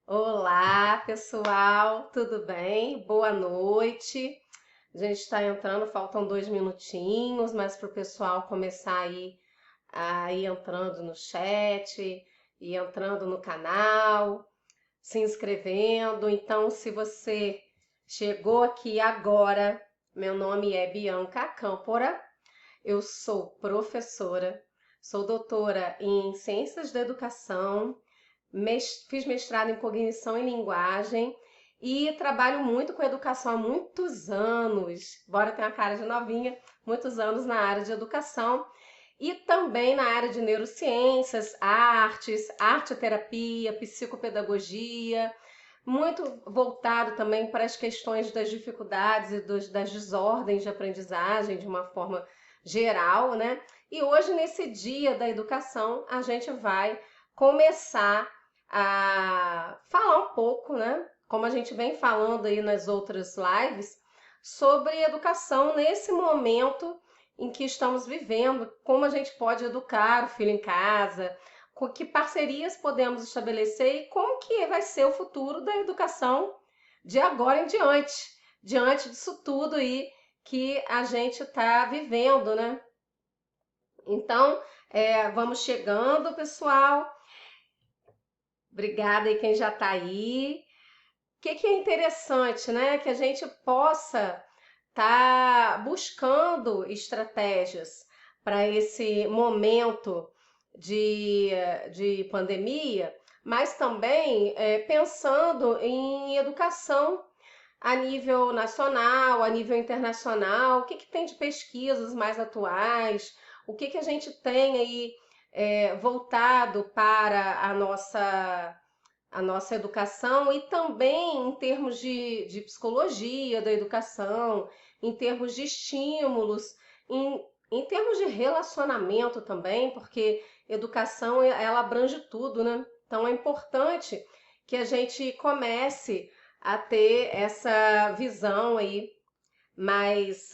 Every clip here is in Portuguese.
Olá, pessoal, tudo bem? Boa noite. A gente está entrando, faltam 2 minutinhos, mas para o pessoal começar a ir entrando no chat e entrando no canal, se inscrevendo. Então, se você chegou aqui agora, meu nome é Bianca Câmpora, eu sou professora, sou doutora em Ciências da Educação. Fiz mestrado em cognição e linguagem e trabalho muito com educação há muitos anos, embora tenha uma cara de novinha, muitos anos na área de educação e também na área de neurociências, artes, arte-terapia, psicopedagogia, muito voltado também para as questões das dificuldades e das desordens de aprendizagem de uma forma geral, né? E hoje, nesse dia da educação, a gente vai começar a falar um pouco, né? Como a gente vem falando aí nas outras lives, sobre educação nesse momento em que estamos vivendo, como a gente pode educar o filho em casa, com que parcerias podemos estabelecer e como que vai ser o futuro da educação de agora em diante, diante disso tudo aí que a gente está vivendo, né? Então, vamos chegando, pessoal. Obrigada aí quem já está aí. O que é interessante, né? Que a gente possa estar buscando estratégias para esse momento de, de pandemia, mas também pensando em educação a nível nacional, a nível internacional, o que tem de pesquisas mais atuais, o que a gente tem aí voltado para a nossa educação e também em termos de psicologia da educação, em termos de estímulos, em termos de relacionamento também, porque educação ela abrange tudo, né? Então é importante que a gente comece a ter essa visão aí mais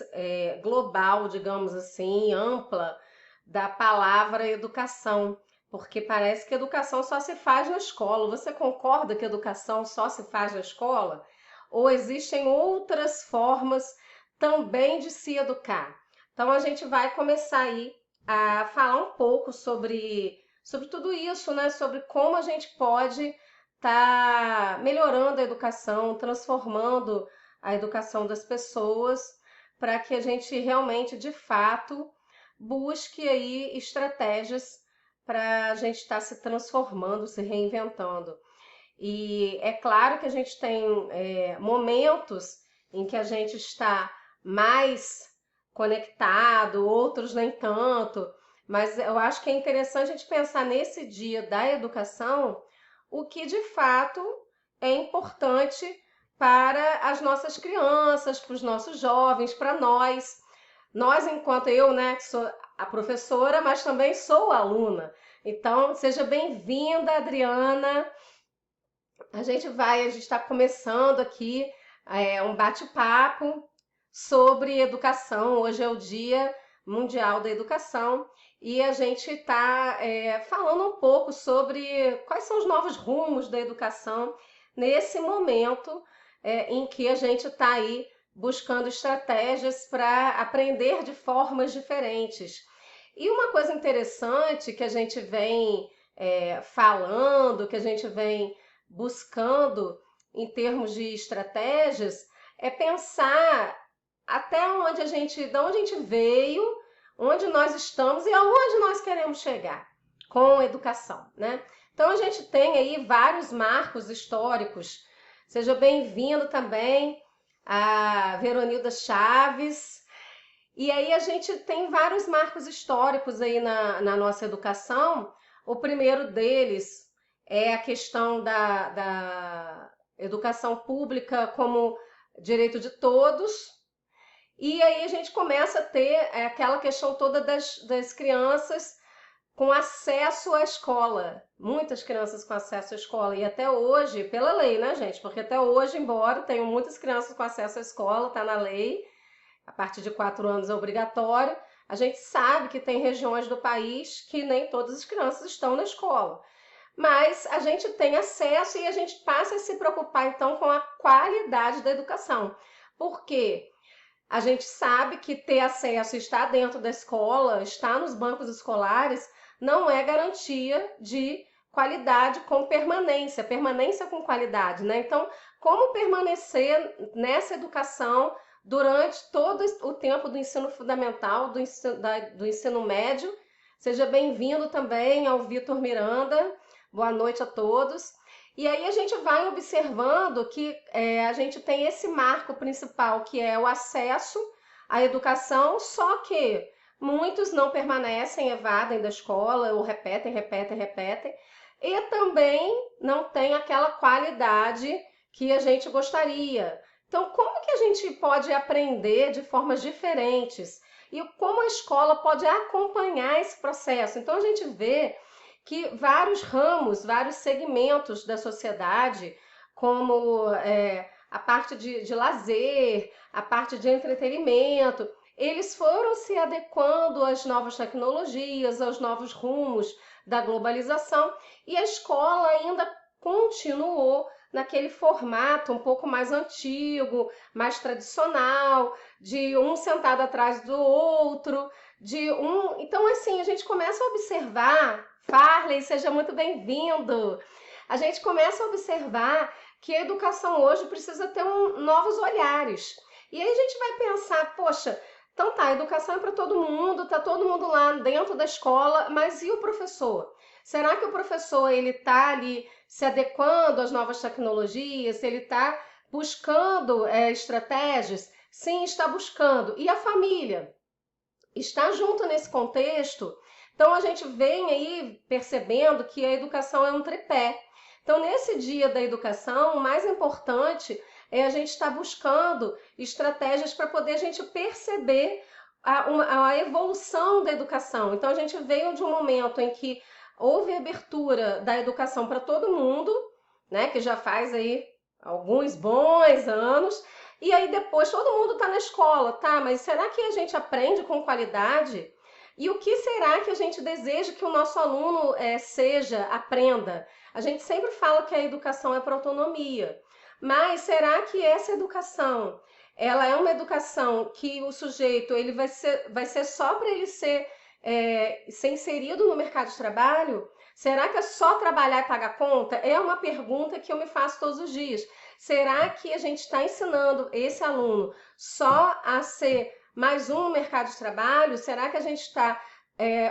global, digamos assim, ampla da palavra educação, porque parece que educação só se faz na escola. Você concorda que educação só se faz na escola? Ou existem outras formas também de se educar? Então a gente vai começar aí a falar um pouco sobre tudo isso, né? Sobre como a gente pode estar melhorando a educação, transformando a educação das pessoas, para que a gente realmente, de fato, busque aí estratégias para a gente estar se transformando, se reinventando. E é claro que a gente tem momentos em que a gente está mais conectado, outros nem tanto, mas eu acho que é interessante a gente pensar nesse dia da educação o que de fato é importante para as nossas crianças, para os nossos jovens, para nós. Nós, enquanto eu, né, que sou a professora, mas também sou aluna. Então, seja bem-vinda, Adriana. A gente está começando aqui um bate-papo sobre educação. Hoje é o Dia Mundial da Educação e a gente está falando um pouco sobre quais são os novos rumos da educação nesse momento em que a gente está aí buscando estratégias para aprender de formas diferentes. E uma coisa interessante que a gente vem falando, que a gente vem buscando em termos de estratégias, é pensar até onde de onde a gente veio, onde nós estamos e aonde nós queremos chegar com a educação, né? Então a gente tem aí vários marcos históricos. Seja bem-vindo também a Veronilda Chaves. E aí a gente tem vários marcos históricos aí na nossa educação. O primeiro deles é a questão da educação pública como direito de todos. E aí a gente começa a ter aquela questão toda das crianças com acesso à escola. Muitas crianças com acesso à escola. E até hoje, pela lei, né, gente? Porque até hoje, embora tenham muitas crianças com acesso à escola, está na lei, a partir de 4 anos é obrigatório, a gente sabe que tem regiões do país que nem todas as crianças estão na escola. mas a gente tem acesso e a gente passa a se preocupar então com a qualidade da educação. Por quê? A gente sabe que ter acesso, estar dentro da escola, estar nos bancos escolares, não é garantia de qualidade com permanência, permanência com qualidade, né? Então, como permanecer nessa educação durante todo o tempo do ensino fundamental, do ensino médio? Seja bem-vindo também ao Vitor Miranda. Boa noite a todos. E aí a gente vai observando que a gente tem esse marco principal, que é o acesso à educação, só que muitos não permanecem, evadem da escola, ou repetem, repetem, repetem, e também não tem aquela qualidade que a gente gostaria. Então, como que a gente pode aprender de formas diferentes? E como a escola pode acompanhar esse processo? Então, a gente vê que vários ramos, vários segmentos da sociedade, como a parte de lazer, a parte de entretenimento, eles foram se adequando às novas tecnologias, aos novos rumos da globalização, e a escola ainda continuou naquele formato um pouco mais antigo, mais tradicional, de um sentado atrás do outro, de um. Então, assim, a gente começa a observar. Farley, seja muito bem-vindo. A gente começa a observar que a educação hoje precisa ter novos olhares. E aí a gente vai pensar, poxa, então tá, a educação é para todo mundo, tá todo mundo lá dentro da escola, mas e o professor? Será que o professor ele tá ali se adequando às novas tecnologias? Ele está buscando estratégias? Sim, está buscando. E a família? Está junto nesse contexto? Então a gente vem aí percebendo que a educação é um tripé. Então, nesse dia da educação, o mais importante é a gente estar buscando estratégias para poder a gente perceber a evolução da educação. Então, a gente veio de um momento em que houve abertura da educação para todo mundo, né, que já faz aí alguns bons anos, e aí depois todo mundo está na escola, tá? Mas será que a gente aprende com qualidade? E o que será que a gente deseja que o nosso aluno seja, aprenda? A gente sempre fala que a educação é para autonomia, mas será que essa educação, ela é uma educação que o sujeito ele vai ser só para ele ser inserido no mercado de trabalho? Será que é só trabalhar e pagar conta? É uma pergunta que eu me faço todos os dias. Será que a gente está ensinando esse aluno só a ser mais um no mercado de trabalho? Será que a gente está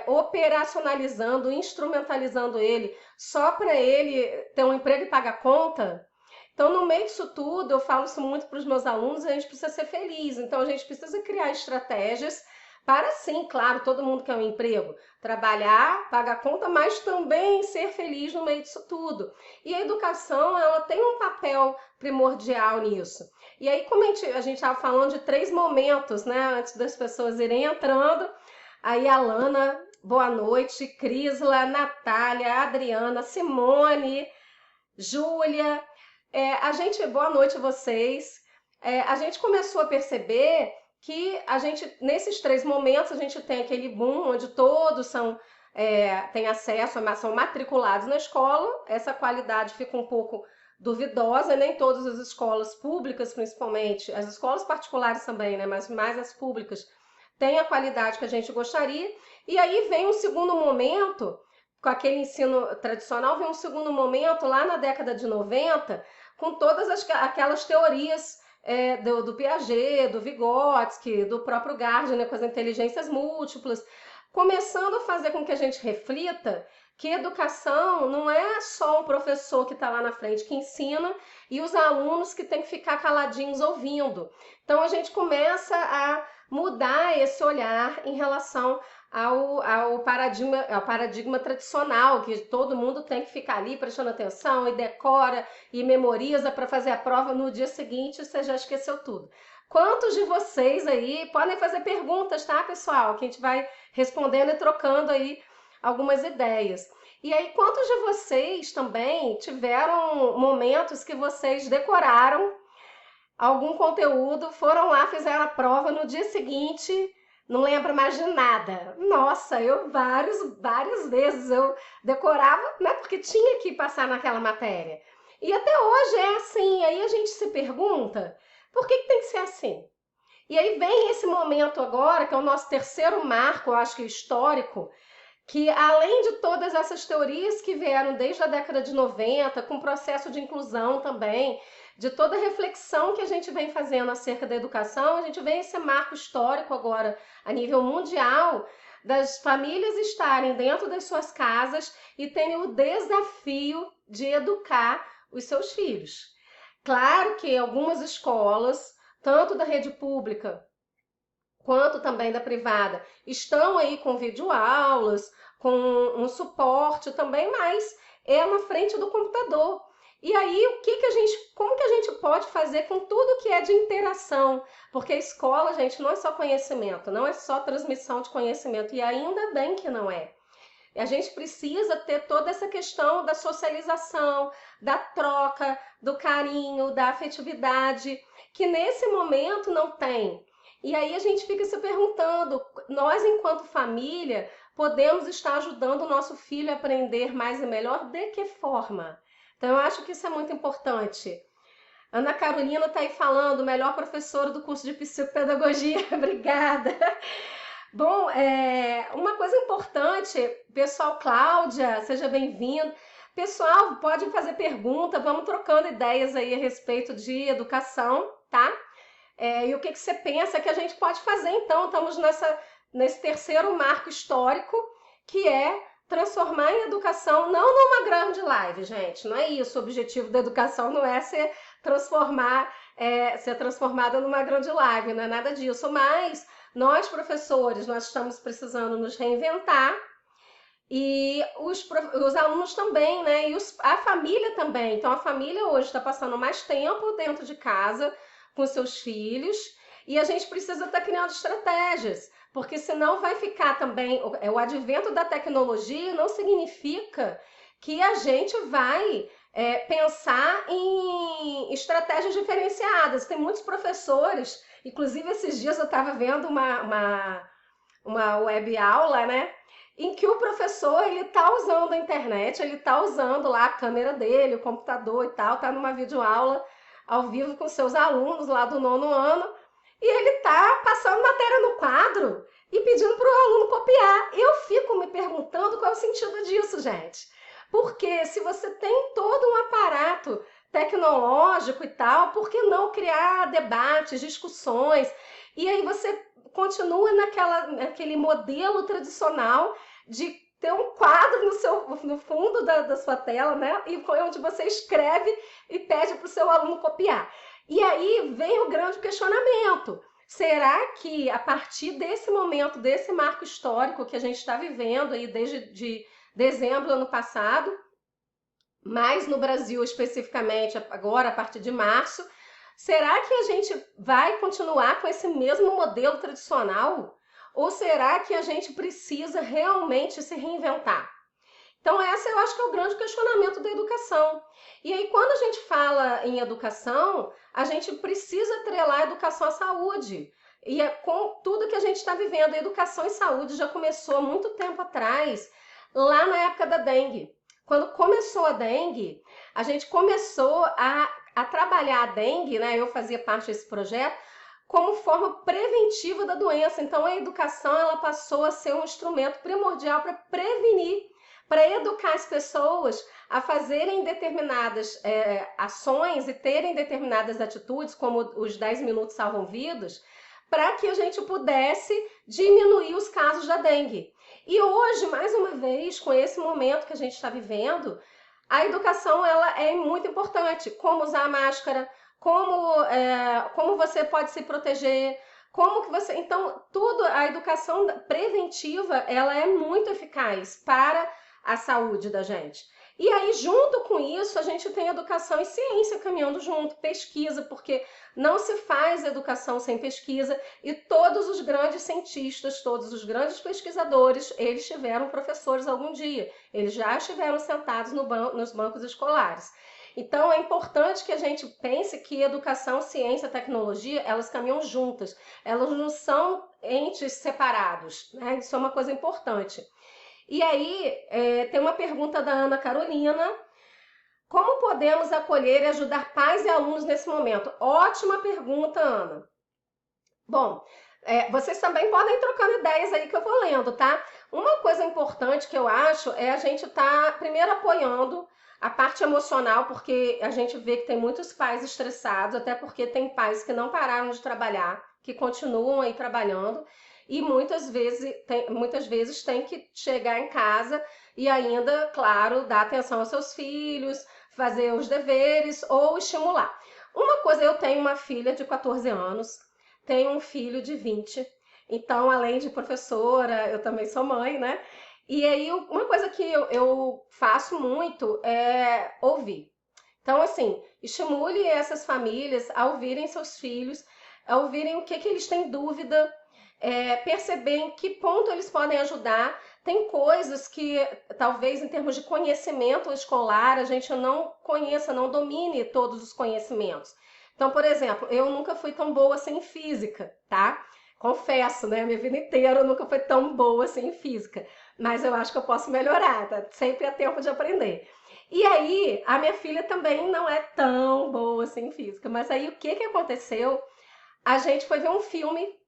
operacionalizando, instrumentalizando ele só para ele ter um emprego e pagar conta? Então, no meio disso tudo, eu falo isso muito para os meus alunos, a gente precisa ser feliz. Então, a gente precisa criar estratégias para, sim, claro, todo mundo quer um emprego, trabalhar, pagar conta, mas também ser feliz no meio disso tudo. E a educação, ela tem um papel primordial nisso. E aí, como a gente estava falando de 3 momentos, né, antes das pessoas irem entrando, aí a Lana, boa noite, Crisla, Natália, Adriana, Simone, Júlia, boa noite a vocês. A gente começou a perceber que a gente, nesses 3 momentos, a gente tem aquele boom onde todos têm acesso, são matriculados na escola, essa qualidade fica um pouco duvidosa, nem todas as escolas públicas, principalmente, as escolas particulares também, né, mas mais as públicas, têm a qualidade que a gente gostaria. E aí vem um segundo momento, com aquele ensino tradicional, vem um segundo momento lá na década de 90, com todas aquelas teorias do Piaget, do Vygotsky, do próprio Gardner, com as inteligências múltiplas, começando a fazer com que a gente reflita que educação não é só um professor que está lá na frente que ensina e os alunos que têm que ficar caladinhos ouvindo. Então a gente começa a mudar esse olhar em relação ao paradigma tradicional, que todo mundo tem que ficar ali prestando atenção e decora e memoriza para fazer a prova no dia seguinte, você já esqueceu tudo. Quantos de vocês aí podem fazer perguntas, tá, pessoal? Que a gente vai respondendo e trocando aí algumas ideias. E aí, quantos de vocês também tiveram momentos que vocês decoraram algum conteúdo, foram lá, fizeram a prova no dia seguinte, não lembra mais de nada. Nossa, eu várias vezes eu decorava, né, porque tinha que passar naquela matéria. E até hoje é assim, aí a gente se pergunta, por que tem que ser assim? E aí vem esse momento agora, que é o nosso terceiro marco, eu acho que histórico, que além de todas essas teorias que vieram desde a década de 90, com o processo de inclusão também, de toda a reflexão que a gente vem fazendo acerca da educação, a gente vê esse marco histórico agora a nível mundial das famílias estarem dentro das suas casas e terem o desafio de educar os seus filhos. Claro que algumas escolas, tanto da rede pública quanto também da privada, estão aí com videoaulas, com um suporte também, mas é na frente do computador. E aí, como que a gente pode fazer com tudo que é de interação? Porque a escola, gente, não é só conhecimento, não é só transmissão de conhecimento, e ainda bem que não é. A gente precisa ter toda essa questão da socialização, da troca, do carinho, da afetividade, que nesse momento não tem. E aí a gente fica se perguntando, nós enquanto família podemos estar ajudando o nosso filho a aprender mais e melhor? De que forma? Então eu acho que isso é muito importante. Ana Carolina está aí falando, melhor professora do curso de psicopedagogia. Obrigada. Bom, uma coisa importante, pessoal, Cláudia, seja bem-vindo. Pessoal, pode fazer pergunta, vamos trocando ideias aí a respeito de educação, tá? E o que você pensa que a gente pode fazer, então? Estamos nesse terceiro marco histórico, que é transformar em educação, não numa grande live, gente, não é isso. O objetivo da educação não é ser transformada numa grande live, não é nada disso, mas nós, professores, nós estamos precisando nos reinventar e os alunos também, né? E a família também. Então, a família hoje está passando mais tempo dentro de casa com seus filhos e a gente precisa estar criando estratégias, porque senão vai ficar também. O advento da tecnologia não significa que a gente vai pensar em estratégias diferenciadas. Tem muitos professores, inclusive esses dias eu estava vendo uma web aula, né? Em que o professor ele tá usando a internet, ele tá usando lá a câmera dele, o computador e tal, tá numa videoaula ao vivo com seus alunos lá do 9º ano, e ele tá passando matéria no quadro e pedindo para o aluno copiar. Eu fico me perguntando qual é o sentido disso, gente. Porque se você tem todo um aparato tecnológico e tal, por que não criar debates, discussões? E aí você continua naquele modelo tradicional de ter um quadro no fundo da sua tela, né? E onde você escreve e pede para o seu aluno copiar. E aí vem o grande questionamento. Será que a partir desse momento, desse marco histórico que a gente está vivendo aí desde dezembro do ano passado, mas no Brasil especificamente agora a partir de março, será que a gente vai continuar com esse mesmo modelo tradicional? Ou será que a gente precisa realmente se reinventar? Então, esse eu acho que é o grande questionamento da educação. E aí, quando a gente fala em educação, a gente precisa atrelar a educação à saúde. E com tudo que a gente está vivendo, a educação e saúde já começou há muito tempo atrás, lá na época da dengue. Quando começou a dengue, a gente começou a trabalhar a dengue, né? Eu fazia parte desse projeto, como forma preventiva da doença. Então, a educação ela passou a ser um instrumento primordial para prevenir, para educar as pessoas a fazerem determinadas ações e terem determinadas atitudes, como os 10 minutos salvam vidas, para que a gente pudesse diminuir os casos da dengue. E hoje, mais uma vez, com esse momento que a gente está vivendo, a educação ela é muito importante. Como usar a máscara, como você pode se proteger, como que você... Então, a educação preventiva, ela é muito eficaz para a saúde da gente. E aí, junto com isso, a gente tem educação e ciência caminhando junto, pesquisa, porque não se faz educação sem pesquisa, e todos os grandes cientistas, todos os grandes pesquisadores, eles tiveram professores algum dia, eles já estiveram sentados nos bancos escolares. Então, é importante que a gente pense que educação, ciência, tecnologia, elas caminham juntas, elas não são entes separados, né? Isso é uma coisa importante. E aí, tem uma pergunta da Ana Carolina. Como podemos acolher e ajudar pais e alunos nesse momento? Ótima pergunta, Ana. Bom, vocês também podem ir trocando ideias aí que eu vou lendo, tá? Uma coisa importante que eu acho é a gente estar primeiro apoiando a parte emocional, porque a gente vê que tem muitos pais estressados, até porque tem pais que não pararam de trabalhar, que continuam aí trabalhando, e muitas vezes tem que chegar em casa e ainda, claro, dar atenção aos seus filhos, fazer os deveres ou estimular. Uma coisa, eu tenho uma filha de 14 anos, tenho um filho de 20. Então, além de professora, eu também sou mãe, né? E aí, uma coisa que eu faço muito é ouvir. Então, assim, estimule essas famílias a ouvirem seus filhos, a ouvirem o que eles têm dúvida, perceber em que ponto eles podem ajudar. Tem coisas que, talvez, em termos de conhecimento escolar, a gente não conheça, não domine todos os conhecimentos. Então, por exemplo, eu nunca fui tão boa assim em física, tá? Confesso, né? Minha vida inteira eu nunca fui tão boa assim em física. Mas eu acho que eu posso melhorar, tá? Sempre há tempo de aprender. E aí, a minha filha também não é tão boa assim em física. Mas aí, o que que aconteceu? A gente foi ver um filme.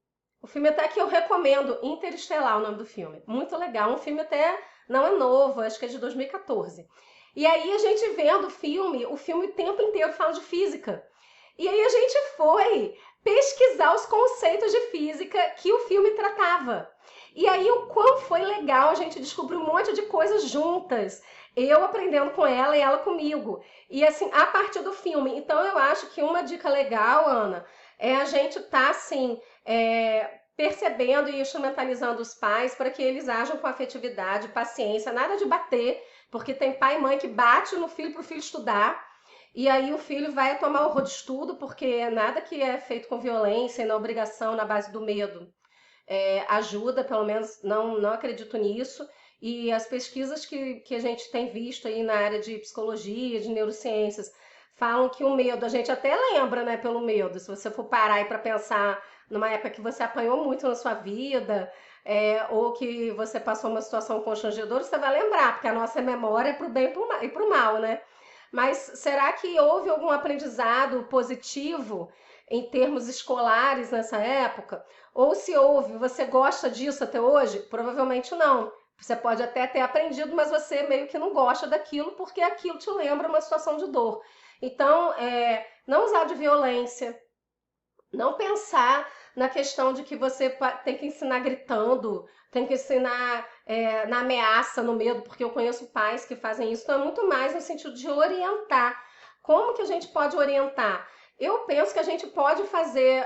O filme até que eu recomendo, Interestelar, o nome do filme. Muito legal. Um filme até não é novo, acho que é de 2014. E aí, a gente vendo o filme o tempo inteiro fala de física. E aí a gente foi pesquisar os conceitos de física que o filme tratava. E aí o quão foi legal, a gente descobriu um monte de coisas juntas. Eu aprendendo com ela e ela comigo. E assim, a partir do filme. Então eu acho que uma dica legal, Ana, é a gente estar assim, percebendo e instrumentalizando os pais para que eles ajam com afetividade, paciência, nada de bater, porque tem pai e mãe que bate no filho para o filho estudar. E aí o filho vai tomar horror de estudo, porque nada que é feito com violência e na obrigação, na base do medo, ajuda, pelo menos não acredito nisso. E as pesquisas que a gente tem visto aí na área de psicologia, de neurociências, falam que o medo, a gente até lembra, né, pelo medo. Se você for parar aí para pensar numa época que você apanhou muito na sua vida, ou que você passou uma situação constrangedora, você vai lembrar, porque a nossa memória é para o bem e para o mal, né? Mas será que houve algum aprendizado positivo em termos escolares nessa época? Ou se houve, você gosta disso até hoje? Provavelmente não. Você pode até ter aprendido, mas você meio que não gosta daquilo porque aquilo te lembra uma situação de dor. Então, não usar de violência, não pensar na questão de que você tem que ensinar gritando, tem que ensinar na ameaça, no medo, porque eu conheço pais que fazem isso, então é muito mais no sentido de orientar. Como que a gente pode orientar? Eu penso que a gente pode fazer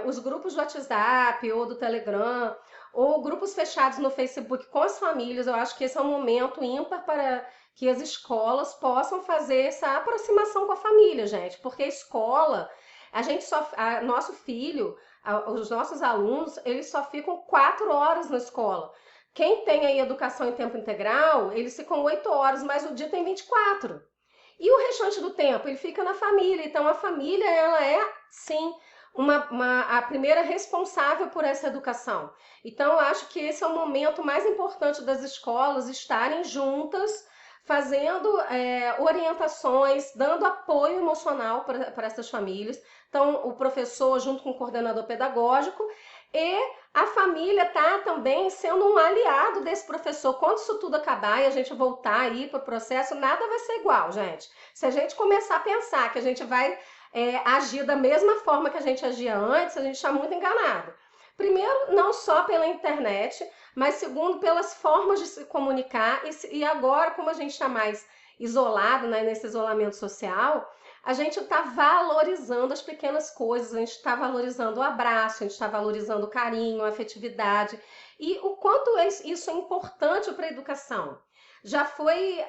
os grupos do WhatsApp ou do Telegram, ou grupos fechados no Facebook com as famílias. Eu acho que esse é um momento ímpar para que as escolas possam fazer essa aproximação com a família, gente, porque a escola, nosso filho, os nossos alunos, eles só ficam 4 horas na escola. Quem tem aí educação em tempo integral, eles ficam 8 horas, mas o dia tem 24. E o restante do tempo, ele fica na família. Então, a família, ela é, sim, a primeira responsável por essa educação. Então, eu acho que esse é o momento mais importante das escolas estarem juntas, fazendo orientações, dando apoio emocional para essas famílias. Então, o professor, junto com o coordenador pedagógico, e a família está também sendo um aliado desse professor. Quando isso tudo acabar e a gente voltar aí para o processo, nada vai ser igual, gente. Se a gente começar a pensar que a gente vai agir da mesma forma que a gente agia antes, a gente está muito enganado. Primeiro, não só pela internet, mas segundo, pelas formas de se comunicar. E agora, como a gente está mais isolado, né, nesse isolamento social, a gente está valorizando as pequenas coisas, a gente está valorizando o abraço, a gente está valorizando o carinho, a afetividade. E o quanto isso é importante para a educação. Já foi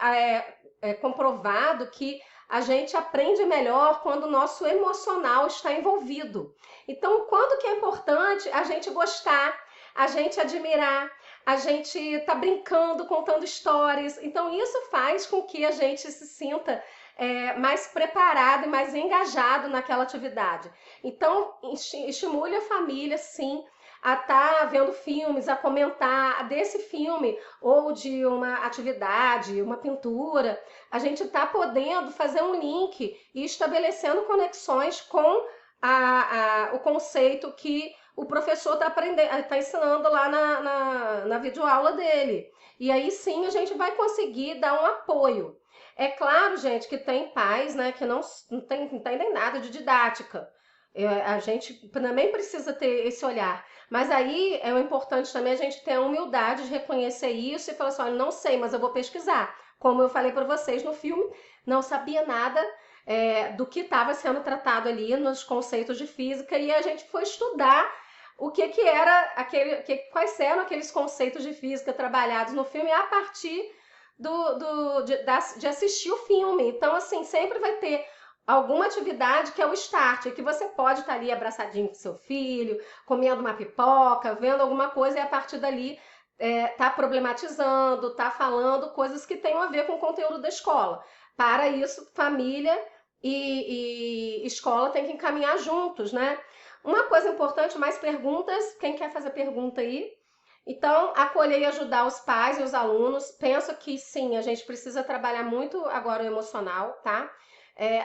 comprovado que a gente aprende melhor quando o nosso emocional está envolvido. Então, o quanto que é importante a gente gostar, a gente admirar, a gente tá brincando, contando histórias. Então, isso faz com que a gente se sinta mais preparado e mais engajado naquela atividade. Então, estimule a família, sim, a estar vendo filmes, a comentar desse filme ou de uma atividade, uma pintura, a gente está podendo fazer um link e estabelecendo conexões com o conceito que o professor está aprendendo, está ensinando lá na videoaula dele. E aí sim a gente vai conseguir dar um apoio. É claro, gente, que tem pais, né, que não entendem nada de didática. A gente também precisa ter esse olhar. Mas aí é importante também a gente ter a humildade de reconhecer isso e falar assim, olha, não sei, mas eu vou pesquisar. Como eu falei para vocês no filme, não sabia nada do que estava sendo tratado ali nos conceitos de física e a gente foi estudar o que era quais eram aqueles conceitos de física trabalhados no filme a partir de assistir o filme. Então, assim, sempre vai ter alguma atividade que é o start, que você pode estar ali abraçadinho com seu filho, comendo uma pipoca, vendo alguma coisa e a partir dali tá problematizando, tá falando coisas que tenham a ver com o conteúdo da escola. Para isso, família e escola têm que encaminhar juntos, né? Uma coisa importante, mais perguntas. Quem quer fazer pergunta aí? Então, acolher e ajudar os pais e os alunos. Penso que sim, a gente precisa trabalhar muito agora o emocional, tá?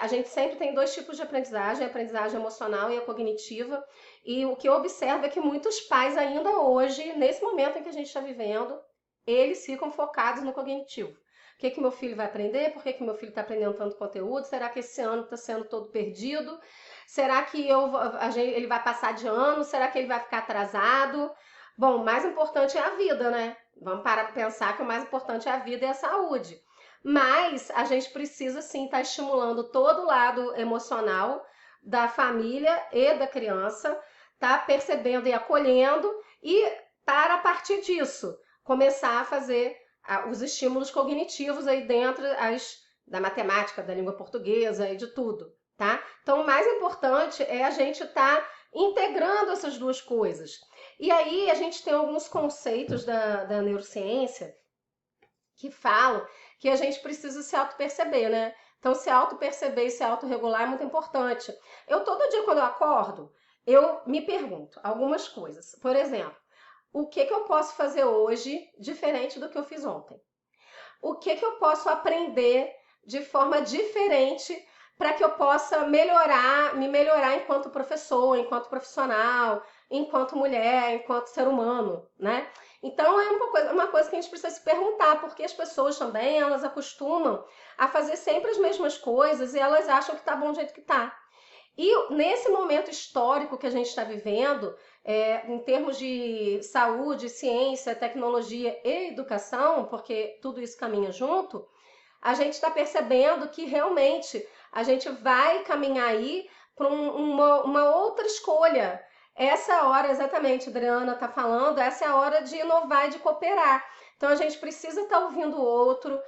A gente sempre tem dois tipos de aprendizagem, a aprendizagem emocional e a cognitiva. E o que eu observo é que muitos pais ainda hoje, nesse momento em que a gente está vivendo, eles ficam focados no cognitivo. O que meu filho vai aprender? Por que meu filho está aprendendo tanto conteúdo? Será que esse ano está sendo todo perdido? Será que ele vai passar de ano? Será que ele vai ficar atrasado? Bom, o mais importante é a vida, né? Vamos parar para pensar que o mais importante é a vida e a saúde. Mas a gente precisa sim estar estimulando todo o lado emocional da família e da criança, tá percebendo e acolhendo e para a partir disso começar a fazer os estímulos cognitivos aí dentro da matemática, da língua portuguesa e de tudo, tá? Então o mais importante é a gente estar integrando essas duas coisas. E aí a gente tem alguns conceitos da neurociência que falam que a gente precisa se auto-perceber, né? Então, se auto-perceber e se autorregular é muito importante. Eu, todo dia, quando eu acordo, eu me pergunto algumas coisas. Por exemplo, o que eu posso fazer hoje diferente do que eu fiz ontem? O que eu posso aprender de forma diferente para que eu possa me melhorar enquanto professor, enquanto profissional, enquanto mulher, enquanto ser humano, né? Então é uma coisa que a gente precisa se perguntar, porque as pessoas também, elas acostumam a fazer sempre as mesmas coisas e elas acham que tá bom do jeito que tá. E nesse momento histórico que a gente está vivendo, em termos de saúde, ciência, tecnologia e educação, porque tudo isso caminha junto, a gente está percebendo que realmente a gente vai caminhar aí para uma outra escolha. Essa é a hora, exatamente, a Adriana está falando, essa é a hora de inovar e de cooperar. Então a gente precisa estar ouvindo o outro.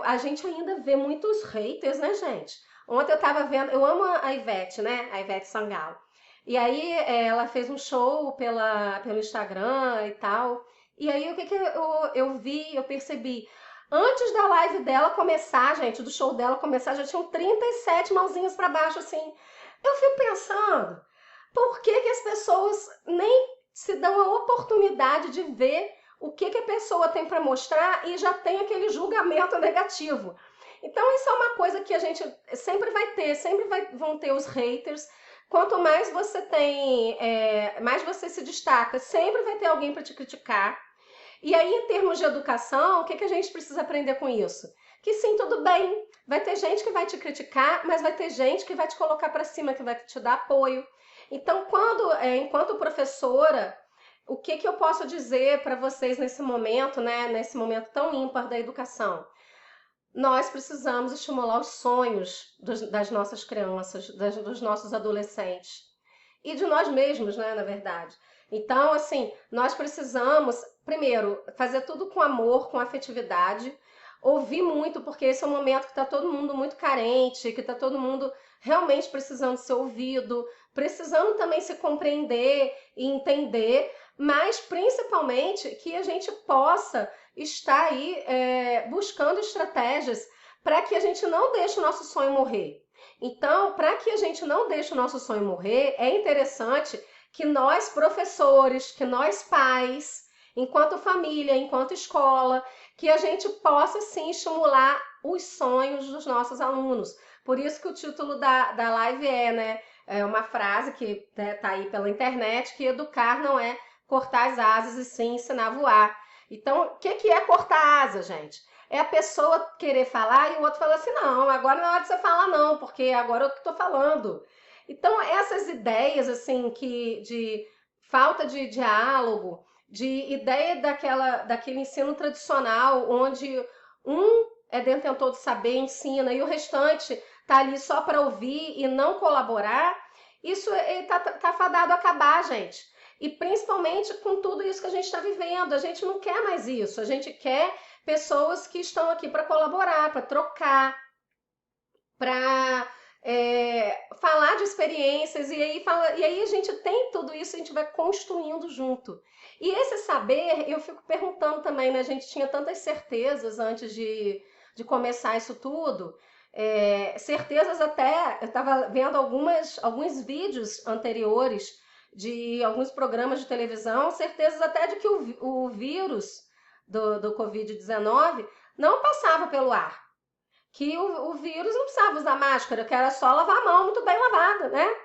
A gente ainda vê muitos haters, né, gente? Ontem eu estava vendo, eu amo a Ivete, né? A Ivete Sangalo. E aí ela fez um show pelo Instagram e tal. E aí o que eu vi, eu percebi? Antes da live dela começar, gente, do show dela começar, já tinham 37 mãozinhas para baixo, assim. Eu fico pensando, por que as pessoas nem se dão a oportunidade de ver o que a pessoa tem para mostrar e já tem aquele julgamento negativo? Então, isso é uma coisa que a gente sempre vai ter, vão ter os haters. Quanto mais você tem, mais você se destaca, sempre vai ter alguém para te criticar. E aí, em termos de educação, o que a gente precisa aprender com isso? Que sim, tudo bem, vai ter gente que vai te criticar, mas vai ter gente que vai te colocar para cima, que vai te dar apoio. Então, enquanto professora, o que eu posso dizer para vocês nesse momento, né, nesse momento tão ímpar da educação? Nós precisamos estimular os sonhos das nossas crianças, dos nossos adolescentes e de nós mesmos, né, na verdade. Então, assim, nós precisamos, primeiro, fazer tudo com amor, com afetividade, ouvir muito, porque esse é um momento que está todo mundo muito carente, que está todo mundo realmente precisando ser ouvido, precisando também se compreender e entender, mas principalmente que a gente possa estar aí buscando estratégias para que a gente não deixe o nosso sonho morrer. Então, para que a gente não deixe o nosso sonho morrer, é interessante que nós professores, que nós pais, enquanto família, enquanto escola, que a gente possa sim estimular os sonhos dos nossos alunos. Por isso que o título da live né? É uma frase que tá aí pela internet, que educar não é cortar as asas e sim ensinar a voar. Então, o que é cortar asa, gente? É a pessoa querer falar e o outro falar assim, não, agora não é hora de você falar não, porque agora eu que estou falando. Então, essas ideias, assim, de falta de diálogo, de ideia daquele ensino tradicional, onde um é detentor do saber, ensina, e o restante está ali só para ouvir e não colaborar, isso tá fadado a acabar, gente. E principalmente com tudo isso que a gente está vivendo, a gente não quer mais isso, a gente quer pessoas que estão aqui para colaborar, para trocar, para falar de experiências, e aí a gente tem tudo isso, a gente vai construindo junto. E esse saber, eu fico perguntando também, né? A gente tinha tantas certezas antes de começar isso tudo, certezas até, eu estava vendo alguns vídeos anteriores de alguns programas de televisão, certezas até de que o vírus do Covid-19 não passava pelo ar, que o vírus não precisava usar máscara, que era só lavar a mão muito bem lavada, né?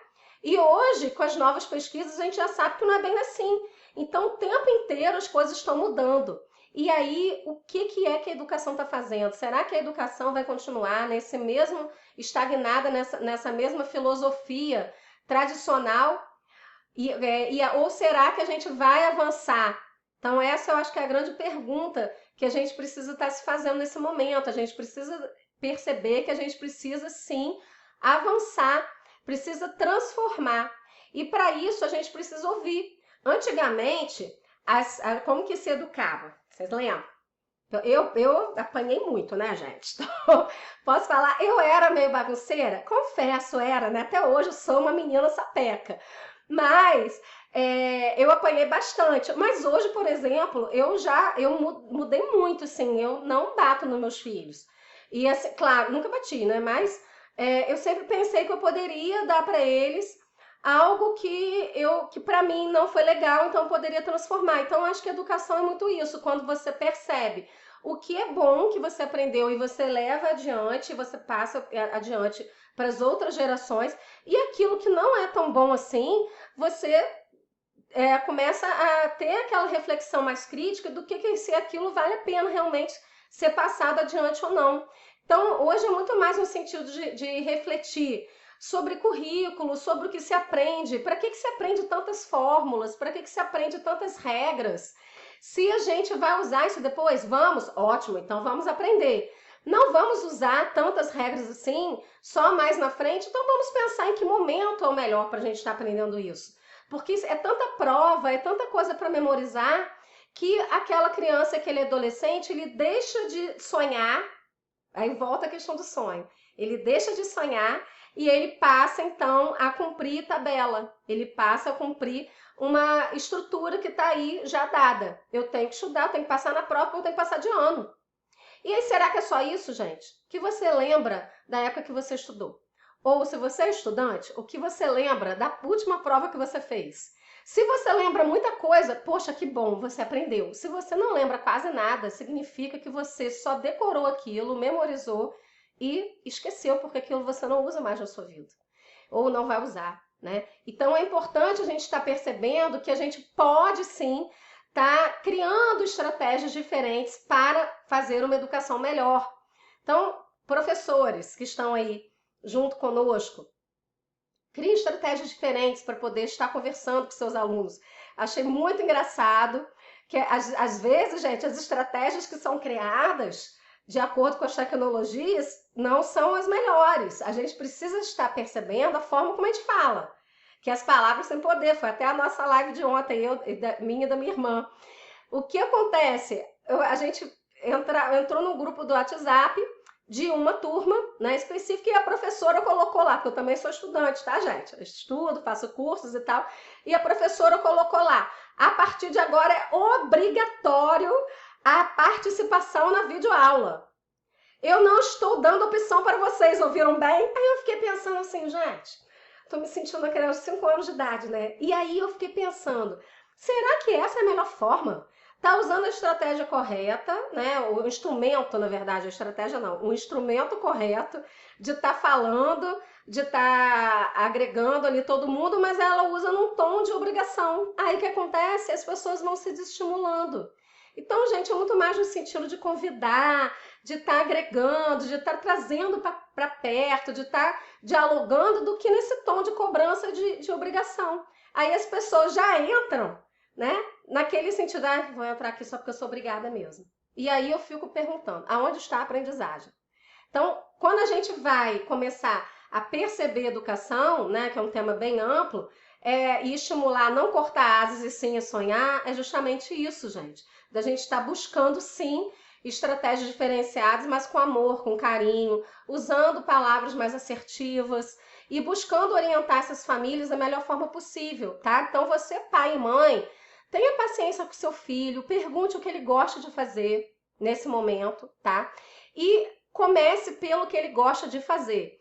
E hoje, com as novas pesquisas, a gente já sabe que não é bem assim. Então, o tempo inteiro as coisas estão mudando. E aí, o que é que a educação está fazendo? Será que a educação vai continuar nesse mesmo, estagnada nessa mesma filosofia tradicional? Ou será que a gente vai avançar? Então, essa eu acho que é a grande pergunta que a gente precisa estar se fazendo nesse momento. A gente precisa perceber que a gente precisa, sim, avançar, precisa transformar. E para isso a gente precisa ouvir. Antigamente, como que se educava? Vocês lembram? Eu apanhei muito, né, gente? Então, posso falar, eu era meio bagunceira? Confesso, era, né? Até hoje eu sou uma menina sapeca. Mas eu apanhei bastante. Mas hoje, por exemplo, eu mudei muito, assim. Eu não bato nos meus filhos. E, assim, claro, nunca bati, né? Mas eu sempre pensei que eu poderia dar para eles algo que para mim não foi legal, então eu poderia transformar. Então, acho que a educação é muito isso. Quando você percebe o que é bom que você aprendeu e você leva adiante, você passa adiante para as outras gerações, e aquilo que não é tão bom assim, você começa a ter aquela reflexão mais crítica do que se aquilo vale a pena realmente ser passado adiante ou não. Então, hoje é muito mais no sentido de refletir sobre currículo, sobre o que se aprende, para que se aprende tantas fórmulas, para que se aprende tantas regras. Se a gente vai usar isso depois, vamos, ótimo, então vamos aprender. Não vamos usar tantas regras assim só mais na frente, então vamos pensar em que momento é o melhor para a gente estar aprendendo isso. Porque é tanta prova, é tanta coisa para memorizar, que aquela criança, aquele adolescente, ele deixa de sonhar, aí volta a questão do sonho, ele deixa de sonhar e ele passa então a cumprir tabela, ele passa a cumprir uma estrutura que está aí já dada. Eu tenho que estudar, eu tenho que passar na prova, eu tenho que passar de ano. E aí, será que é só isso, gente? Que você lembra da época que você estudou? Ou, se você é estudante, o que você lembra da última prova que você fez? Se você lembra muita coisa, poxa, que bom, você aprendeu. Se você não lembra quase nada, significa que você só decorou aquilo, memorizou e esqueceu, porque aquilo você não usa mais na sua vida. Ou não vai usar, né? Então, é importante a gente estar percebendo que a gente pode, sim, tá criando estratégias diferentes para fazer uma educação melhor. Então, professores que estão aí junto conosco, criem estratégias diferentes para poder estar conversando com seus alunos. Achei muito engraçado que, às vezes, gente, as estratégias que são criadas de acordo com as tecnologias não são as melhores. A gente precisa estar percebendo a forma como a gente fala, que as palavras têm poder. Foi até a nossa live de ontem, minha e da minha irmã. O que acontece? A gente entrou no grupo do WhatsApp de uma turma, né, específica, e a professora colocou lá, porque eu também sou estudante, tá, gente? Eu estudo, faço cursos e tal, e a professora colocou lá, a partir de agora é obrigatório a participação na videoaula. Eu não estou dando opção para vocês, ouviram bem? Aí eu fiquei pensando assim, gente, tô me sentindo uma criança de 5 anos de idade, né? E aí eu fiquei pensando, será que essa é a melhor forma? Tá usando a estratégia correta, né? O instrumento, na verdade, a estratégia não, o instrumento correto de estar falando, de estar agregando ali todo mundo, mas ela usa num tom de obrigação. Aí o que acontece? As pessoas vão se desestimulando. Então, gente, é muito mais no sentido de convidar, de estar agregando, de estar trazendo para perto, de estar dialogando, do que nesse tom de cobrança de obrigação. Aí as pessoas já entram, né? Naquele sentido, ah, vou entrar aqui só porque eu sou obrigada mesmo. E aí eu fico perguntando, aonde está a aprendizagem? Então, quando a gente vai começar a perceber educação, né, que é um tema bem amplo, e estimular a não cortar asas e sim a sonhar, é justamente isso, gente. Da gente estar buscando, sim, estratégias diferenciadas, mas com amor, com carinho, usando palavras mais assertivas e buscando orientar essas famílias da melhor forma possível, tá? Então, você, pai e mãe, tenha paciência com seu filho, pergunte o que ele gosta de fazer nesse momento, tá? E comece pelo que ele gosta de fazer.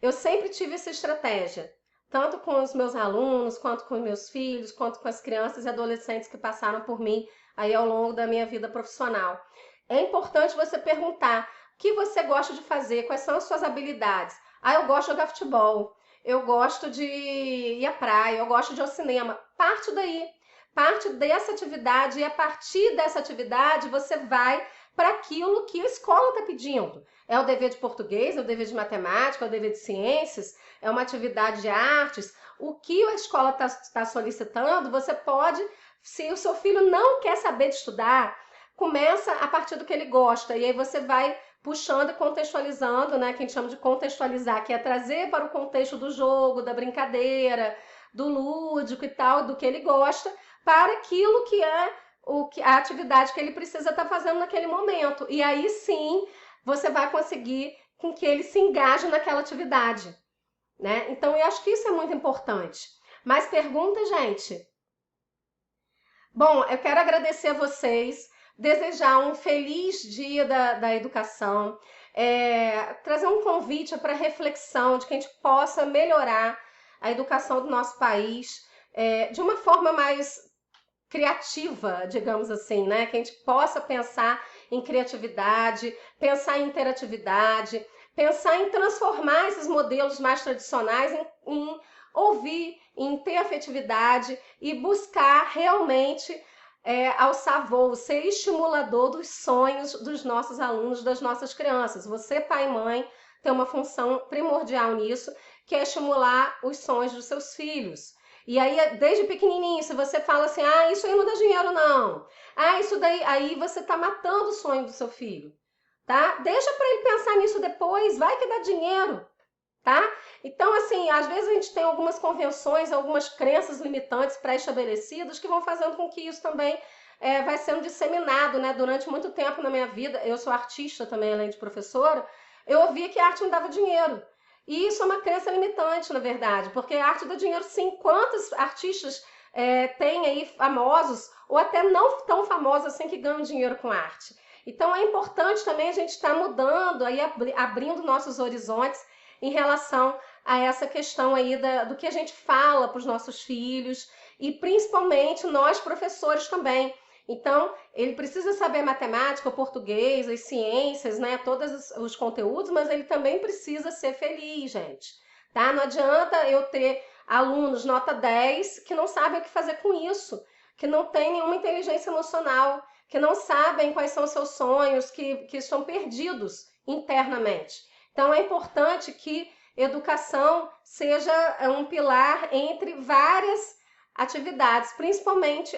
Eu sempre tive essa estratégia, tanto com os meus alunos, quanto com os meus filhos, quanto com as crianças e adolescentes que passaram por mim aí ao longo da minha vida profissional. É importante você perguntar o que você gosta de fazer, quais são as suas habilidades. Ah, eu gosto de jogar futebol, eu gosto de ir à praia, eu gosto de ir ao cinema. Parte daí, parte dessa atividade, e a partir dessa atividade você vai para aquilo que a escola está pedindo. É o dever de português, é o dever de matemática, é o dever de ciências, é uma atividade de artes. O que a escola está solicitando, você pode, se o seu filho não quer saber de estudar, começa a partir do que ele gosta, e aí você vai puxando e contextualizando, né? Que a gente chama de contextualizar, que é trazer para o contexto do jogo, da brincadeira, do lúdico e tal, do que ele gosta, para aquilo que é a atividade que ele precisa estar fazendo naquele momento. E aí sim você vai conseguir com que ele se engaje naquela atividade, né? Então eu acho que isso é muito importante. Mais perguntas, gente? Bom, eu quero agradecer a vocês, desejar um feliz dia da educação, trazer um convite para reflexão de que a gente possa melhorar a educação do nosso país de uma forma mais criativa, digamos assim, né? Que a gente possa pensar em criatividade, pensar em interatividade, pensar em transformar esses modelos mais tradicionais em ouvir, em ter afetividade e buscar realmente alçar voo, ser estimulador dos sonhos dos nossos alunos, das nossas crianças. Você, pai e mãe, tem uma função primordial nisso, que é estimular os sonhos dos seus filhos. E aí, desde pequenininho, se você fala assim, ah, isso aí não dá dinheiro, não. Ah, isso daí, aí você tá matando o sonho do seu filho, tá? Deixa para ele pensar nisso depois, vai que dá dinheiro, tá? Então, assim, às vezes a gente tem algumas convenções, algumas crenças limitantes pré-estabelecidas que vão fazendo com que isso também vai sendo disseminado, né? Durante muito tempo na minha vida, eu sou artista também, além de professora, eu ouvia que a arte não dava dinheiro. E isso é uma crença limitante, na verdade, porque a arte dá dinheiro sim. Quantos artistas tem aí famosos, ou até não tão famosos assim, que ganham dinheiro com arte? Então é importante também a gente estar mudando, aí, abrindo nossos horizontes em relação a essa questão aí do que a gente fala para os nossos filhos e principalmente nós professores também. Então, ele precisa saber matemática, o português, as ciências, né, todos os conteúdos, mas ele também precisa ser feliz, gente, tá? Não adianta eu ter alunos nota 10 que não sabem o que fazer com isso, que não têm nenhuma inteligência emocional, que não sabem quais são os seus sonhos, que estão perdidos internamente. Então, é importante que educação seja um pilar entre várias atividades, principalmente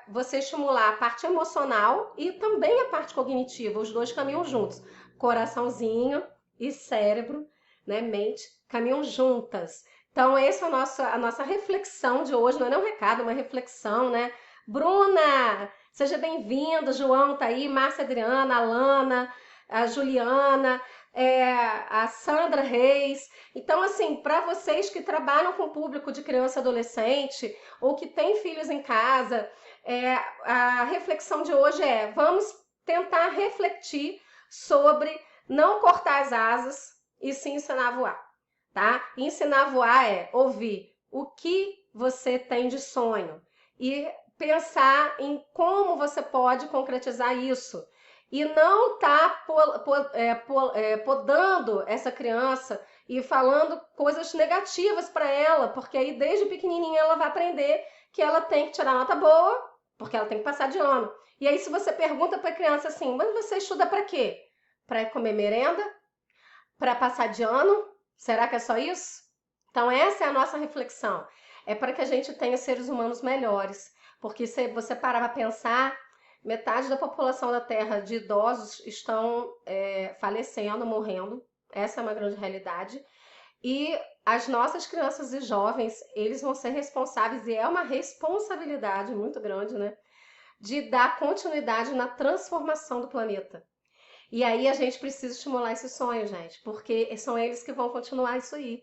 você estimular a parte emocional e também a parte cognitiva, os dois caminham juntos. Coraçãozinho e cérebro, né, mente, caminham juntas. Então, essa é a nossa reflexão de hoje, não é nem um recado, é uma reflexão, né? Bruna, seja bem-vinda, João tá aí, Márcia Adriana, Alana, a Juliana, a Sandra Reis. Então, assim, para vocês que trabalham com o público de criança e adolescente ou que têm filhos em casa, a reflexão de hoje vamos tentar refletir sobre não cortar as asas e sim ensinar a voar. tá? E ensinar a voar é ouvir o que você tem de sonho e pensar em como você pode concretizar isso. E não tá podando essa criança e falando coisas negativas para ela, porque aí desde pequenininha ela vai aprender que ela tem que tirar nota boa, porque ela tem que passar de ano. E aí se você pergunta para a criança assim, mas você estuda para quê? Para comer merenda? Para passar de ano? Será que é só isso? Então essa é a nossa reflexão. É para que a gente tenha seres humanos melhores. Porque se você parar para pensar, metade da população da Terra de idosos estão falecendo, morrendo. Essa é uma grande realidade. E as nossas crianças e jovens, eles vão ser responsáveis, e é uma responsabilidade muito grande, né? De dar continuidade na transformação do planeta. E aí a gente precisa estimular esse sonho, gente, porque são eles que vão continuar isso aí,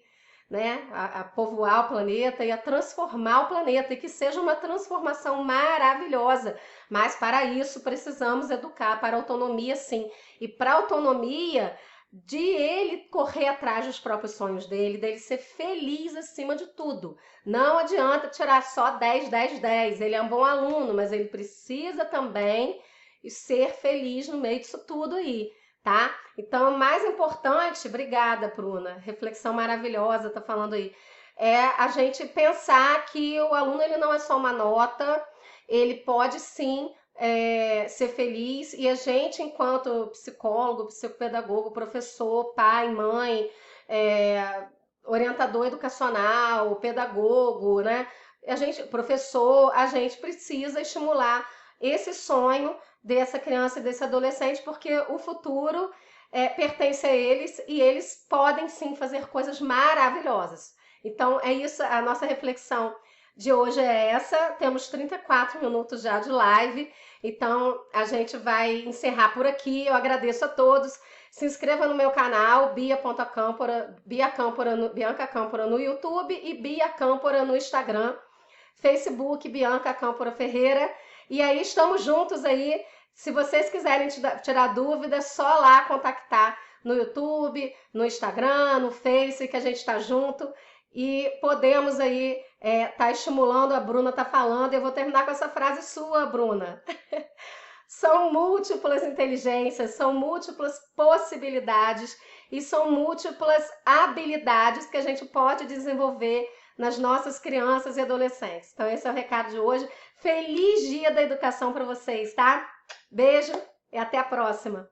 né? A povoar o planeta e a transformar o planeta, e que seja uma transformação maravilhosa. Mas para isso precisamos educar para a autonomia, sim. E para a autonomia, de ele correr atrás dos próprios sonhos dele ser feliz acima de tudo. Não adianta tirar só 10, 10, 10. Ele é um bom aluno, mas ele precisa também ser feliz no meio disso tudo aí, tá? Então, o mais importante, obrigada, Bruna, reflexão maravilhosa, tá falando aí, é a gente pensar que o aluno ele não é só uma nota, ele pode sim ser feliz, e a gente, enquanto psicólogo, psicopedagogo, professor, pai, mãe, orientador educacional, pedagogo, né? Professor, a gente precisa estimular esse sonho dessa criança e desse adolescente, porque o futuro pertence a eles e eles podem sim fazer coisas maravilhosas. Então é isso, a nossa reflexão de hoje é essa. Temos 34 minutos já de live, então a gente vai encerrar por aqui. Eu agradeço a todos. Se inscreva no meu canal, Bianca Câmpora no YouTube e Bia Câmpora no Instagram, Facebook, Bianca Câmpora Ferreira. E aí estamos juntos aí. Se vocês quiserem tirar dúvida, é só lá contactar no YouTube, no Instagram, no Face, que a gente está junto. E podemos aí tá estimulando, a Bruna tá falando, e eu vou terminar com essa frase sua, Bruna. São múltiplas inteligências, são múltiplas possibilidades e são múltiplas habilidades que a gente pode desenvolver nas nossas crianças e adolescentes. Então esse é o recado de hoje. Feliz Dia da Educação para vocês, tá? Beijo e até a próxima!